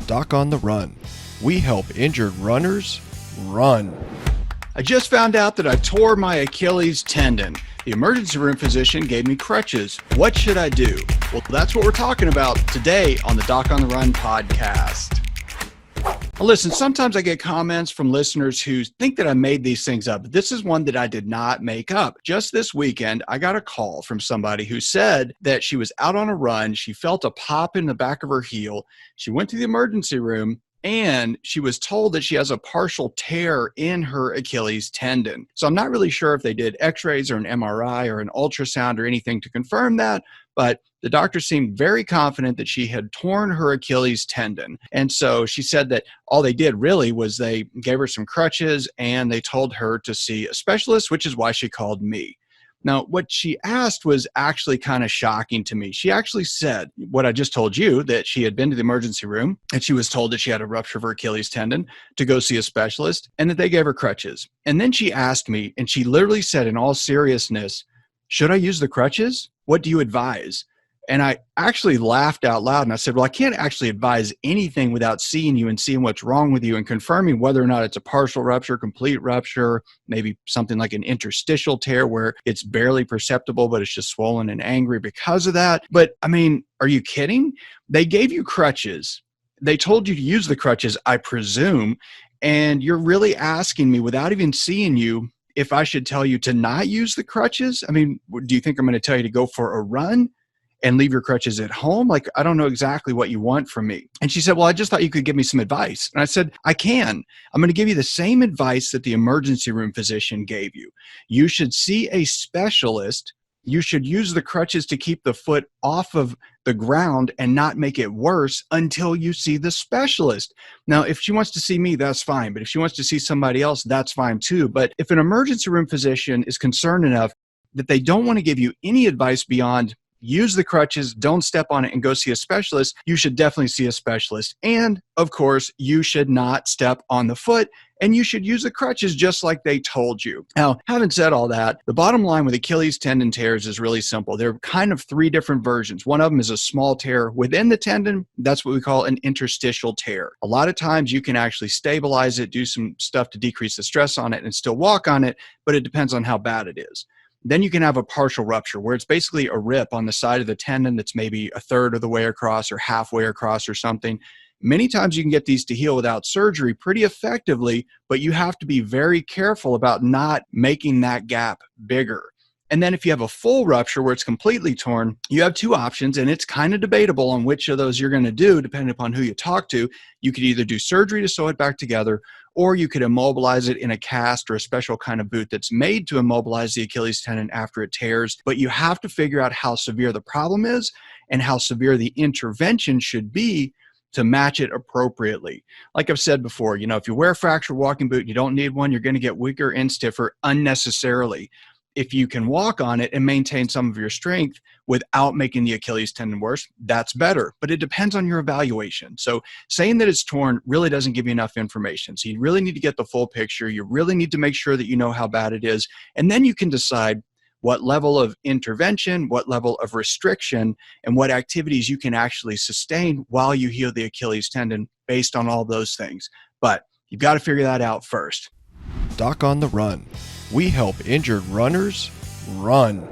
Doc on the Run. We help injured runners run. I just found out that I tore my Achilles tendon. The emergency room physician gave me crutches. What should I do? Well, that's what we're talking about today on the Doc on the Run podcast. Now, listen, sometimes I get comments from listeners who think that I made these things up. This is one that I did not make up. Just this weekend, I got a call from somebody who said that she was out on a run. She felt a pop in the back of her heel. She went to the emergency room and she was told that she has a partial tear in her Achilles tendon. So I'm not really sure if they did x-rays or an MRI or an ultrasound or anything to confirm that, but the doctor seemed very confident that she had torn her Achilles tendon. And so she said that all they did really was they gave her some crutches and they told her to see a specialist, which is why she called me. Now, what she asked was actually kind of shocking to me. She actually said what I just told you, that she had been to the emergency room and she was told that she had a rupture of her Achilles tendon, to go see a specialist, and that they gave her crutches. And then she asked me, and she literally said in all seriousness, "Should I use the crutches? What do you advise?" And I actually laughed out loud and I said, well, I can't actually advise anything without seeing you and seeing what's wrong with you and confirming whether or not it's a partial rupture, complete rupture, maybe something like an interstitial tear where it's barely perceptible, but it's just swollen and angry because of that. But I mean, are you kidding? They gave you crutches. They told you to use the crutches, I presume, and you're really asking me without even seeing you if I should tell you to not use the crutches? I mean, do you think I'm going to tell you to go for a run and leave your crutches at home? Like, I don't know exactly what you want from me. And she said, well, I just thought you could give me some advice. And I said, I can. I'm going to give you the same advice that the emergency room physician gave you. You should see a specialist. You should use the crutches to keep the foot off of the ground and not make it worse until you see the specialist. Now, if she wants to see me, that's fine. But if she wants to see somebody else, that's fine too. But if an emergency room physician is concerned enough that they don't want to give you any advice beyond use the crutches, don't step on it, and go see a specialist, you should definitely see a specialist. And of course, you should not step on the foot, and you should use the crutches just like they told you. Now, having said all that, the bottom line with Achilles tendon tears is really simple. There are kind of three different versions. One of them is a small tear within the tendon. That's what we call an interstitial tear. A lot of times you can actually stabilize it, do some stuff to decrease the stress on it, and still walk on it, but it depends on how bad it is. Then you can have a partial rupture where it's basically a rip on the side of the tendon that's maybe a third of the way across or halfway across or something. Many times you can get these to heal without surgery pretty effectively, but you have to be very careful about not making that gap bigger. And then if you have a full rupture where it's completely torn, you have two options, and it's kind of debatable on which of those you're going to do depending upon who you talk to. You could either do surgery to sew it back together, or you could immobilize it in a cast or a special kind of boot that's made to immobilize the Achilles tendon after it tears. But you have to figure out how severe the problem is and how severe the intervention should be to match it appropriately. Like I've said before, if you wear a fracture walking boot, you don't need one, you're going to get weaker and stiffer unnecessarily. If you can walk on it and maintain some of your strength without making the Achilles tendon worse, that's better. But it depends on your evaluation. So saying that it's torn really doesn't give you enough information. So you really need to get the full picture. You really need to make sure that you know how bad it is. And then you can decide what level of intervention, what level of restriction, and what activities you can actually sustain while you heal the Achilles tendon based on all those things. But you've got to figure that out first. Doc on the Run. We help injured runners run.